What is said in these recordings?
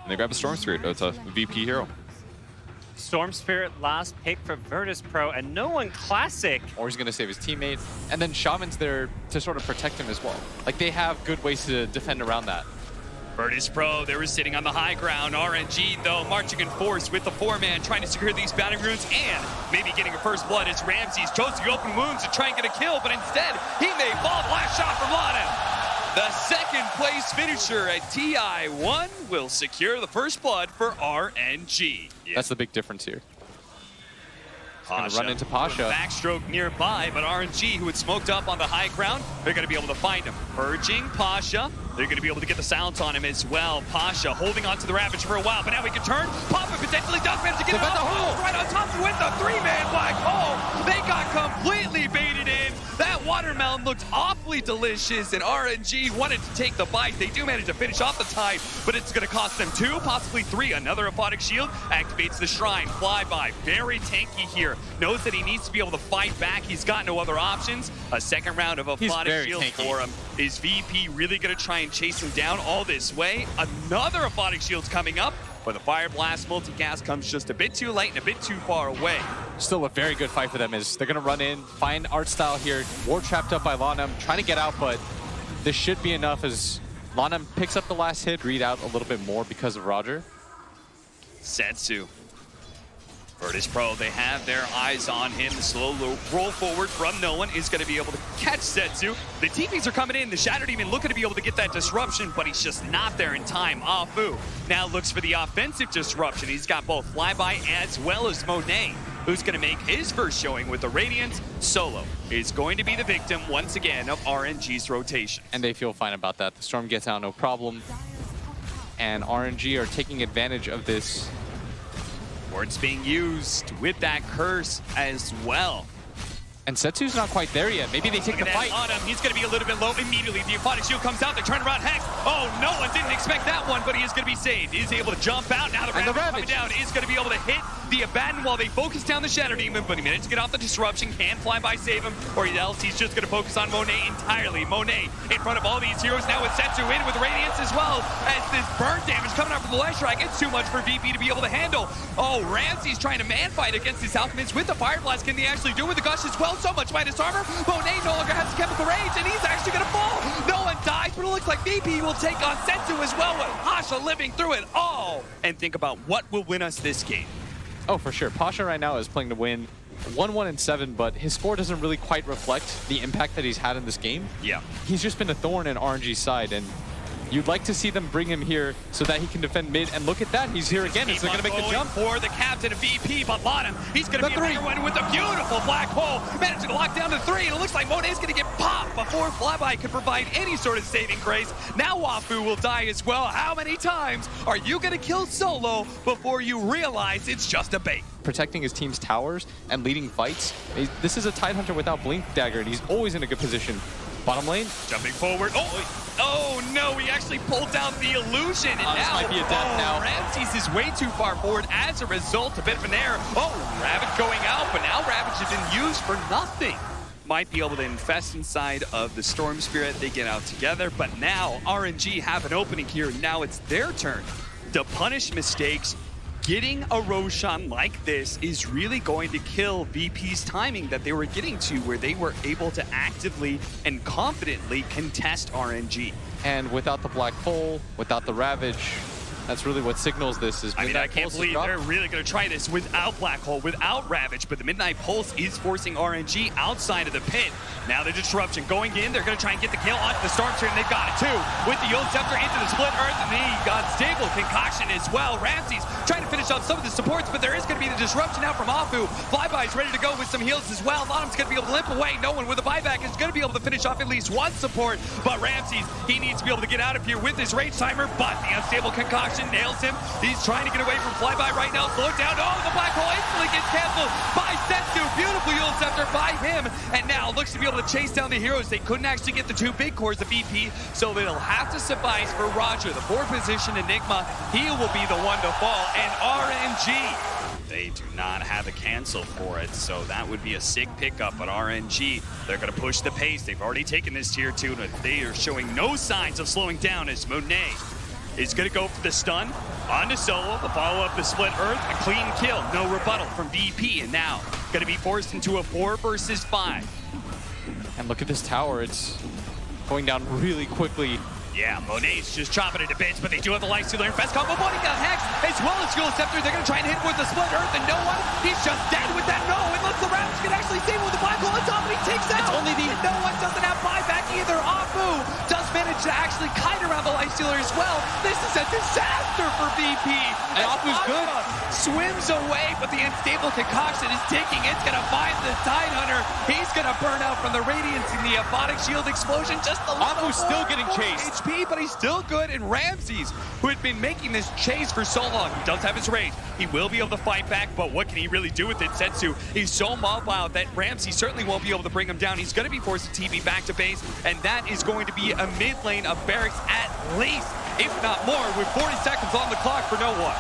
And they grab a Storm Spirit. It's a VP hero. Storm Spirit last pick for Virtus Pro, and no one classic. Or he's going to save his teammate. And then Shaman's there to sort of protect him as well. Like, they have good ways to defend around that. Virtus Pro, they were sitting on the high ground. RNG, though, marching in force with the 4-man, trying to secure these bounty runes and maybe getting a first blood as Ramses chose to open wounds to try and get a kill, but instead, he may fall. Last shot from Lana. The second place finisher at TI9 will secure the first blood for RNG. Yeah. That's the big difference here. Pasha. Run into Pasha. Backstroke nearby, but RNG, who had smoked up on the high ground, they're going to be able to find him. Purging Pasha. They're going to be able to get the silence on him as well. Pasha holding on to the Ravage for a while, but now he can turn. Papa potentially does manage to get it off the hole. Right on top with the 3-man black hole. They got completely baited in. That watermelon looked awfully delicious, and RNG wanted to take the bite. They do manage to finish off the tide, but it's going to cost them 2, possibly 3. Another Aphotic Shield activates the Shrine. Flyby, very tanky here. Knows that he needs to be able to fight back. He's got no other options. A second round of Aphotic Shield for him. Is VP really going to try and chase him down all this way? Another Aphotic Shield's coming up, but the Fire Blast multicast comes just a bit too late and a bit too far away. Still a very good fight for them as they're going to run in, find art style here. War trapped up by Lanam, trying to get out, but this should be enough as Lanam picks up the last hit, read out a little bit more because of Roger. Setsu. Virtus Pro, they have their eyes on him. The slow roll forward from no one is going to be able to catch Setsu. The TPs are coming in. The Shatter Demon looking to be able to get that disruption, but he's just not there in time. Afu now looks for the offensive disruption. He's got both Flyby as well as Monet, who's going to make his first showing with the Radiant. Solo is going to be the victim once again of RNG's rotation. And they feel fine about that. The Storm gets out no problem. And RNG are taking advantage of this. Words being used with that curse as well. And Setsu's not quite there yet. Maybe they take the fight. On him. He's going to be a little bit low immediately. The Aphotic Shield comes out. They turn around Hex. Oh, no one didn't expect that one, but he is going to be saved. He's able to jump out. Now the Ravage coming down is going to be able to hit the Abaddon while they focus down the Shatter Demon, but he managed to get off the disruption. Can Flyby save him, or else he's just going to focus on Monet entirely. Monet in front of all these heroes now with Setsu in with Radiance as well, as this burn damage coming out from the Ledge Strike. It's too much for VP to be able to handle. Oh, Ramsey's trying to man fight against this Alchemist with the Fire Blast. Can they actually do with the Gush as well? So much minus armor. Monet no longer has chemical range, and he's actually going to fall. No one dies, but it looks like VP will take on Setsu as well, with Pasha living through it all. And think about what will win us this game. Oh, for sure. Pasha right now is playing to win 1-1-7, but his score doesn't really quite reflect the impact that he's had in this game. Yeah. He's just been a thorn in RNG's side, and you'd like to see them bring him here so that he can defend mid, and look at that, he's here again. He's going to make the jump. For the captain of VP, but Lanam, he's going to be a bigger one with a beautiful black hole. Managing to lock down to 3, and it looks like Monet's going to get popped before Flyby could provide any sort of saving grace. Now Wafu will die as well. How many times are you going to kill Solo before you realize it's just a bait? Protecting his team's towers and leading fights. This is a Tidehunter without Blink Dagger, and he's always in a good position. Bottom lane. Jumping forward. Oh no, he actually pulled down the illusion. And now, this might be a death now. Ramses is way too far forward as a result. A bit of an error. Oh, Ravage going out, but now Ravage has been used for nothing. Might be able to infest inside of the Storm Spirit. They get out together, but now RNG have an opening here. Now it's their turn to punish mistakes. Getting a Roshan like this is really going to kill VP's timing that they were getting to, where they were able to actively and confidently contest RNG. And without the Black Hole, without the Ravage, that's really what signals this. Is I can't believe they're really going to try this without Black Hole, without Ravage, but the Midnight Pulse is forcing RNG outside of the pit. Now the disruption going in, they're going to try and get the kill onto the Storm Spirit, and they've got it too. With the Yield Scepter into the Split Earth, and the Unstable Concoction as well. Ramses trying to finish off some of the supports, but there is going to be the disruption now from Afu. Flyby is ready to go with some heals as well. Lanam's going to be able to limp away. No one with a buyback is going to be able to finish off at least one support, but Ramses, he needs to be able to get out of here with his Rage Timer, but the Unstable Concoction nails him. He's trying to get away from Flyby right now. Slow it down. Oh, the Black Hole instantly gets canceled by Setsu. Beautiful Yield Scepter by him, and now looks to be able to chase down the heroes. They couldn't actually get the 2 big cores of VP, so it'll have to suffice for Roger. The 4th position Enigma, he will be the one to fall, and RNG, they do not have a cancel for it, so that would be a sick pickup. But RNG, they're going to push the pace. They've already taken this tier 2, and they are showing no signs of slowing down as Monet is going to go for the stun. On to Solo, the follow-up, the split earth, a clean kill, no rebuttal from VP, and now gonna be forced into a 4 versus 5. And look at this tower, it's going down really quickly. Yeah, Monet's just chopping it to bits, but they do have the Lifestealer and Fest combo. Money got hexed, as well as Fuel Scepter. They're gonna try and hit with the split earth, and no one, he's just dead with that no. It looks the Ravage can actually save with the black hole on top, but he takes out. It's only the no one doesn't have buyback either. Apu does manage to actually kite around the Lifestealer as well. This is a disaster for VP. And Apu's good. Swims away, but the unstable concoction is taking. It's gonna find the Tidehunter. He's gonna burn out from the Radiance and the Aphotic Shield explosion. Just a little Apu's still getting chased. HP, but he's still good. And Ramses, who had been making this chase for so long, he does have his rage. He will be able to fight back, but what can he really do with it? Setsu, he's so mobile that Ramses certainly won't be able to bring him down. He's going to be forced to TP back to base, and that is going to be a mid lane of Barracks at least, if not more, with 40 seconds on the clock for no one.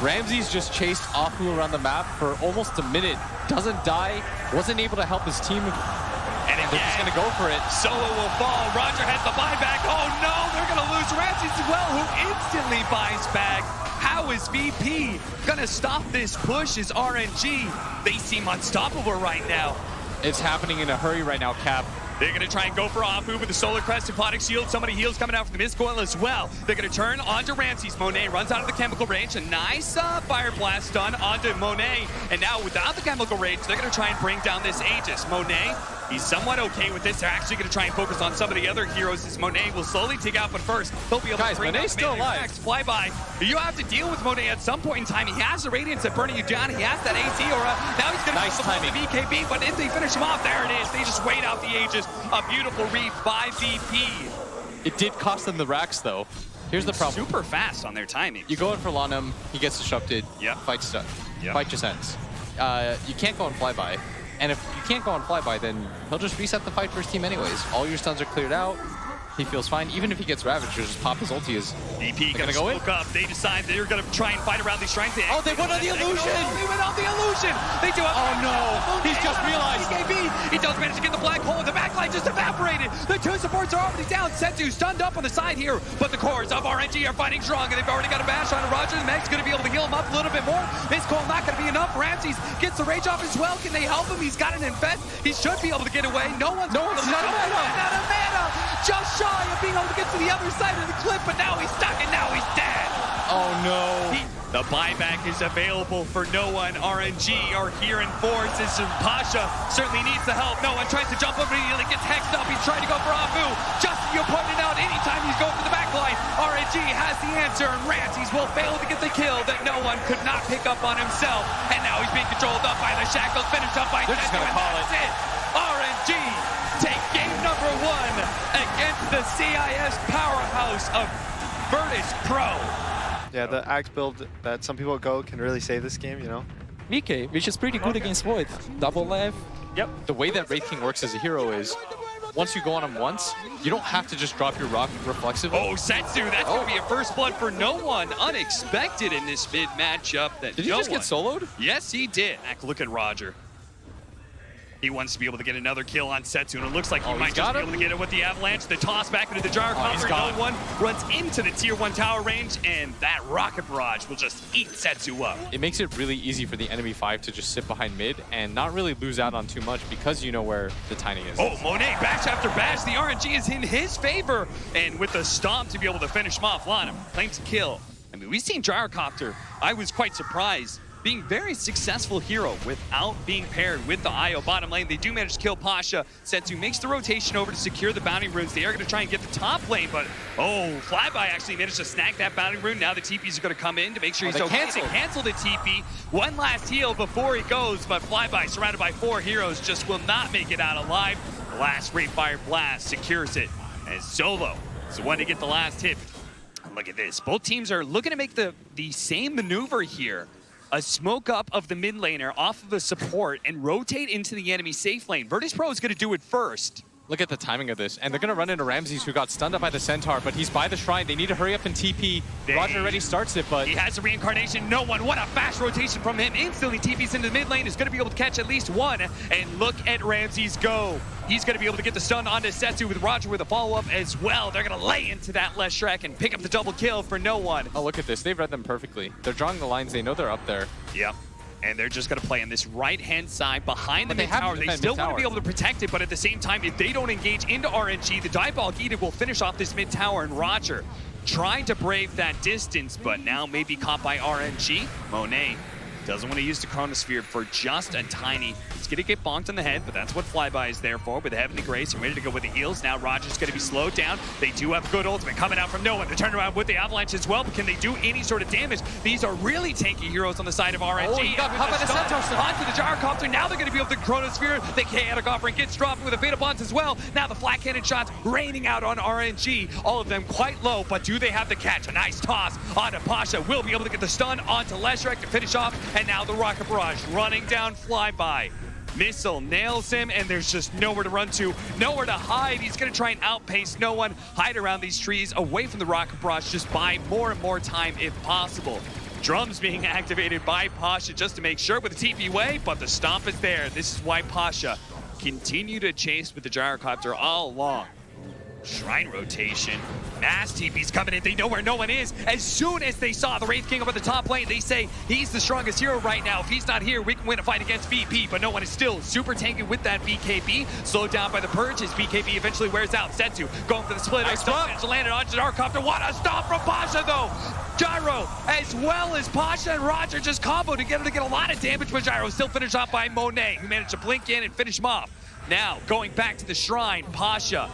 Ramses just chased Apu around the map for almost a minute. Doesn't die, wasn't able to help his team. And they're just gonna go for it. Solo will fall. Roger has the buyback. Oh no, they're gonna lose Ramses as well, who instantly buys back. How is VP gonna stop this push? Is RNG? They seem unstoppable right now. It's happening in a hurry right now, Cap. They're gonna try and go for Apu with the Solar Crest, Aphotic Shield. Somebody heals coming out from the Mist Coil as well. They're gonna turn onto Ramses. Monet runs out of the chemical range. A nice Fire Blast stun onto Monet. And now without the chemical range, they're gonna try and bring down this Aegis. Monet, he's somewhat okay with this. They're actually gonna try and focus on some of the other heroes as Monet will slowly take out, but first, he'll be able to bring Monet's down still alive. Flyby. You have to deal with Monet at some point in time. He has the Radiance at burning you down. He has that AC aura. Now he's gonna nice timing. the VKB, but if they finish him off, there it is. They just wait out the Aegis. A beautiful read by VP. It did cost them the racks, though. Here's the problem. Super fast on their timing. You go in for Lanham, he gets disrupted. Yep. Fight's done. Yep. Fight just ends. You can't go on flyby. And if you can't go on flyby, then he'll just reset the fight for his team anyways. All your stuns are cleared out. He feels fine. Even if he gets ravaged, he'll just pop his ulti. VP gonna go in. Up. They decide they're gonna try and fight around these shrines. Oh, they went on the illusion! They went on the illusion! They do have Oh no! He's just realized. BKB. He does manage to get the black hole. The backline just evaporated. The two supports are already down. Setsu stunned up on the side here, but the cores of RNG are fighting strong, and they've already got a bash on Roger. The Meg's gonna be able to heal him up a little bit more. This call not gonna be enough. Ramses gets the rage off as well. Can they help him? He's got an infest. He should be able to get away. No one's not a mana. Just shy of being able to get to the other side of the cliff, but now he's stuck and now he's dead. Oh no. The buyback is available for no one. RNG are here in force. Pasha certainly needs the help. No one tries to jump up immediately, gets hexed up. He's trying to go for Apu. Just you pointed out, anytime he's going for the back line, RNG has the answer, and Ramses will fail to get the kill that no one could not pick up on himself. And now he's being controlled up by the shackles, finished up by They're just gonna call it. RNG take game number 1 against the CIS powerhouse of Virtus Pro. Yeah, the axe build that some people go can really save this game, you know? VK, which is pretty good against Void. Double life. Yep. The way that Wraith King works as a hero is, once you go on him once, you don't have to just drop your rock reflexive. Oh, Setsu, that's going to be a first blood for no one. Unexpected in this mid matchup. Did he just get soloed? Yes, he did. Look at Roger. He wants to be able to get another kill on Setsu, and it looks like he might just be able to get it with the Avalanche. The toss back into the jar cover. No one runs into the tier 1 tower range, and that rocket barrage will just eat Setsu up. It makes it really easy for the enemy 5 to just sit behind mid and not really lose out on too much because you know where the timing is. Oh, Monet, bash after bash. The RNG is in his favor, and with the stomp to be able to finish him off, Lanham claims to kill. I mean, we've seen Gyrocopter. I was quite surprised. Being very successful hero without being paired with the IO bottom lane. They do manage to kill Pasha. Setsu makes the rotation over to secure the bounty runes. They are going to try and get the top lane, but Flyby actually managed to snag that bounty rune. Now the TPs are going to come in to make sure he's okay. They cancel the TP. One last heal before he goes, but Flyby, surrounded by 4 heroes, just will not make it out alive. The last Great Fire Blast secures it as Solo is the one to get the last hit. Look at this. Both teams are looking to make the same maneuver here. A smoke up of the mid laner off of a support and rotate into the enemy safe lane. Virtus Pro is going to do it first. Look at the timing of this. And they're going to run into Ramses, who got stunned up by the Centaur, but he's by the Shrine. They need to hurry up and TP. Roger already starts it, but... He has a reincarnation. No one. What a fast rotation from him. Instantly TPs into the mid lane. Is going to be able to catch at least one. And look at Ramses go. He's going to be able to get the stun onto Setsu with Roger with a follow-up as well. They're going to lay into that Leshrac and pick up the double kill for no one. Oh, look at this. They've read them perfectly. They're drawing the lines. They know they're up there. Yep. And they're just going to play on this right-hand side behind the But they mid have tower. to They defend still mid want to tower. be able to protect it, but at the same time, if they don't engage into RNG, the Diabolic Edict will finish off this mid tower. And Roger trying to brave that distance, but now maybe caught by RNG. Monet doesn't want to use the Chronosphere for just a tiny. He's going to get bonked on the head, but that's what Flyby is there for, with Heavenly Grace and ready to go with the heals. Now Roger's going to be slowed down. They do have good ultimate coming out from no one. They turn around with the Avalanche as well, but can they do any sort of damage? These are really tanky heroes on the side of RNG. Oh, he got caught by the Centaur. Onto the Gyrocopter. Now they're going to be able to Chronosphere. They chaotic offering gets dropped with a Beta Bonds as well. Now the flat cannon shots raining out on RNG. All of them quite low, but do they have the catch? A nice toss onto Pasha. Will be able to get the stun onto Leshrac to finish off. And now the Rocket Barrage running down Flyby. Missile nails him, and there's just nowhere to run to, nowhere to hide. He's going to try and outpace no one, hide around these trees, away from the Rocket Barrage, just buy more and more time if possible. Drums being activated by Pasha just to make sure with the TP way, but the stomp is there. This is why Pasha continue to chase with the Gyrocopter all along. Shrine rotation. Mass TP's coming in. They know where no one is. As soon as they saw the Wraith King up at the top lane, they say he's the strongest hero right now. If he's not here, we can win a fight against VP, but no one is still super tanky with that BKB. Slowed down by the Purge as BKB eventually wears out. Setsu going for the split. Nice stop. Landed onto the Gyrocopter. What a stop from Pasha, though. Gyro, as well as Pasha and Roger, just combo together to get a lot of damage, but Gyro still finished off by Monet, who managed to blink in and finish him off. Now, going back to the Shrine, Pasha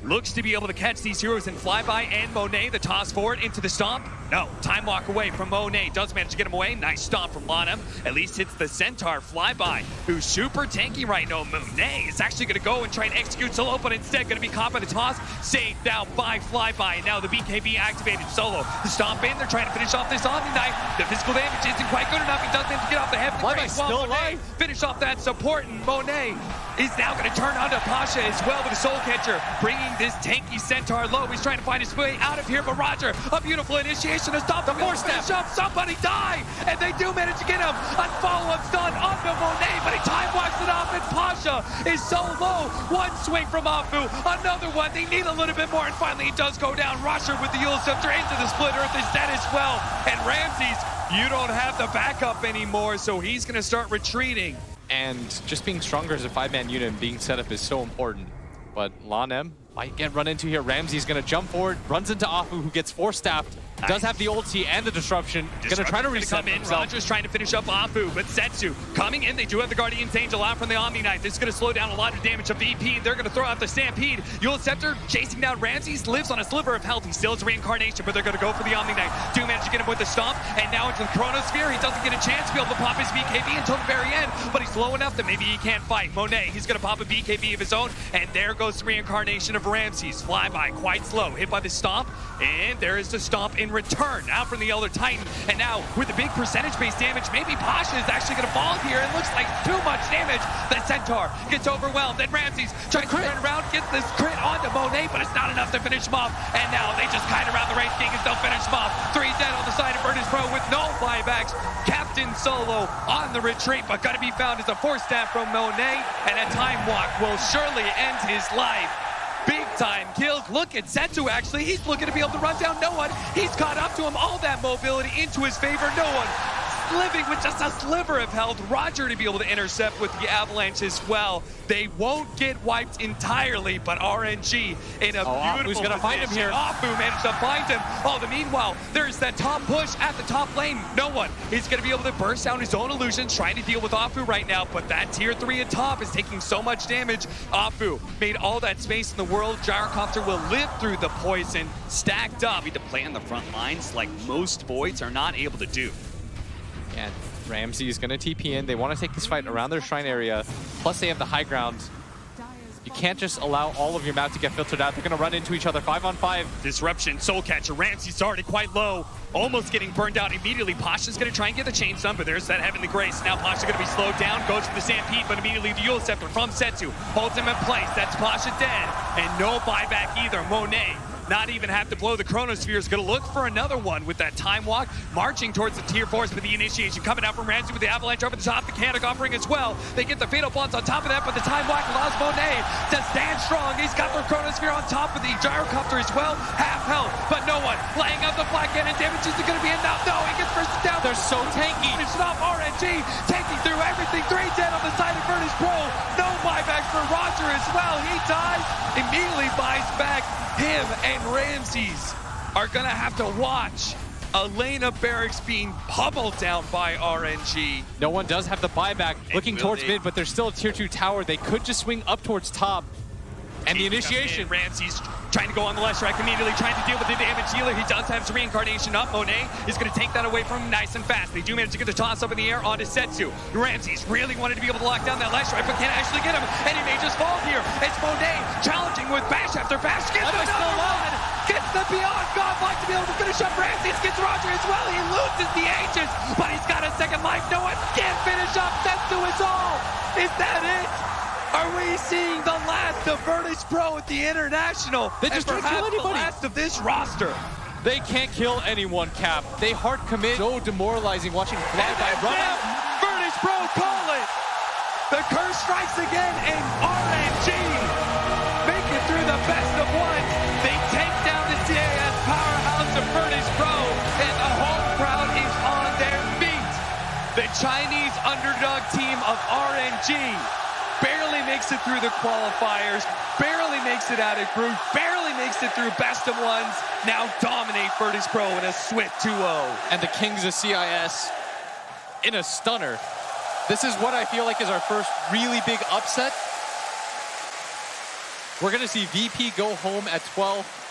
looks to be able to catch these heroes in Flyby and Monet. The toss forward into the stomp. No, time walk away from Monet. Does manage to get him away. Nice stomp from Lana. At least hits the Centaur. Flyby, who's super tanky right now. Monet is actually going to go and try and execute solo, but instead going to be caught by the toss. Saved now by Flyby. And now the BKB activated solo. The stomp in. They're trying to finish off this Omni Knight. The physical damage isn't quite good enough. He does manage to get off the Heavenly Flyby's Grace. still alive. Finish off that support, and Monet is now going to turn onto Pasha as well with a Soul Catcher, bringing this tanky Centaur low. He's trying to find his way out of here, but Roger, a beautiful initiation to stop the four-step. Somebody die, and they do manage to get him. A follow-up stun onto Monet, but he time walks it off, and Pasha is so low. One swing from Afu, another one. They need a little bit more, and finally he does go down. Roger with the Yule Scepter into the Split Earth is dead as well, and Ramses, you don't have the backup anymore, so he's going to start retreating. And just being stronger as a 5-man unit and being set up is so important. But Lanem might get run into here. Ramsey's going to jump forward, runs into Afu, who gets force-staffed. Does have the ulti and the disruption. Going to try to reset himself. Roger's trying to finish up Afu, but Setsu coming in. They do have the Guardian's Angel out from the Omni Knight. This is going to slow down a lot of damage of VP. They're going to throw out the Stampede. Yule Scepter chasing down Ramses, lives on a sliver of health. He still has reincarnation, but they're going to go for the Omni Knight. Do manage to get him with the stomp, and now into the Chronosphere. He doesn't get a chance to be able to pop his BKB until the very end, but he's low enough that maybe he can't fight. Monet, he's going to pop a BKB of his own, and there goes the reincarnation of Ramses. Flyby, quite slow, hit by the stomp, and there is the stomp in return. Out from the Elder Titan, and now with the big percentage-based damage, maybe Pasha is actually going to fall here. It looks like too much damage. The Centaur gets overwhelmed, then Ramses tries to turn around, gets this crit onto Monet, but it's not enough to finish him off, and now they just kite around the Wraith King and still finish him off. 3 dead on the side of Virtus Pro with no buybacks. Captain Solo on the retreat, but going to be found as a force staff from Monet, and a time walk will surely end his life. Big time kills. Look at Setsu, actually. He's looking to be able to run down no one. He's caught up to him. All that mobility into his favor. No one living with just a sliver of health. Roger to be able to intercept with the Avalanche as well. They won't get wiped entirely, but RNG in a beautiful Who's going to find him here? Afu managed to find him. Oh, the meanwhile, there's that top push at the top lane. No one is going to be able to burst down his own illusions, trying to deal with Afu right now, but that tier 3 at top is taking so much damage. Afu made all that space in the world. Gyrocopter will live through the poison. Stacked up. Need to play on the front lines like most Voids are not able to do. And Ramsey is going to TP in. They want to take this fight around their shrine area. Plus, they have the high ground. You can't just allow all of your map to get filtered out. They're going to run into each other 5-on-5. Disruption, Soul Catcher, Ramsey's already quite low, almost getting burned out immediately. Pasha's going to try and get the chain stun, but there's that Heavenly Grace. Now Pasha going to be slowed down, goes for the Stampede, but immediately the Eul Scepter from Setsu holds him in place. That's Pasha dead, and no buyback either. Monet not even have to blow the Chronosphere, is going to look for another one with that Time Walk, marching towards the tier 4s, but the initiation coming out from Ramsey with the Avalanche over the top, the Canic offering as well. They get the Fatal Bonds on top of that, but the Time Walk allows Monet to stand strong. He's got the Chronosphere on top of the Gyrocopter as well, half health, but no one laying out the Black Cannon. Damage is going to be enough. No, he gets first down. They're so tanky. Finished off RNG, taking through everything. 3 dead on the side of Virtus Pro. No buyback for Roger as well. He dies, immediately buys back. Him and Ramses are gonna have to watch Elena Barracks being pummeled down by RNG. No one does have the buyback. Looking towards they? mid, but there's still a tier 2 tower. They could just swing up towards top. And the initiation. Ramsey's trying to go on the left strike immediately, trying to deal with the damage dealer. He does have his reincarnation up. Monet is going to take that away from him nice and fast. They do manage to get the toss up in the air onto Setsu. Ramsey's really wanted to be able to lock down that left strike, but can't actually get him. And he may just fall here. It's Monet challenging with bash after bash. Gets another one. Gets the Beyond Godlike to be able to finish up Ramses. Gets Roger as well. He loses the Aegis, but he's got a second life. No one can finish up Setsu is all. Is that it? Are we seeing the last of Virtus Pro at the International? They just and don't kill perhaps the anybody. last of this roster. They can't kill anyone, Cap. They hard commit. So demoralizing watching fly And by that's run. it. Virtus Pro call it. The curse strikes again, and RNG make it through the best of one. They take down the CAS powerhouse of Virtus Pro, and the home crowd is on their feet. The Chinese underdog team of RNG barely makes it through the qualifiers, barely makes it out of group, barely makes it through best of ones, now dominate Virtus Pro in a swift 2-0. And the Kings of CIS in a stunner. This is what I feel like is our first really big upset. We're going to see VP go home at 12.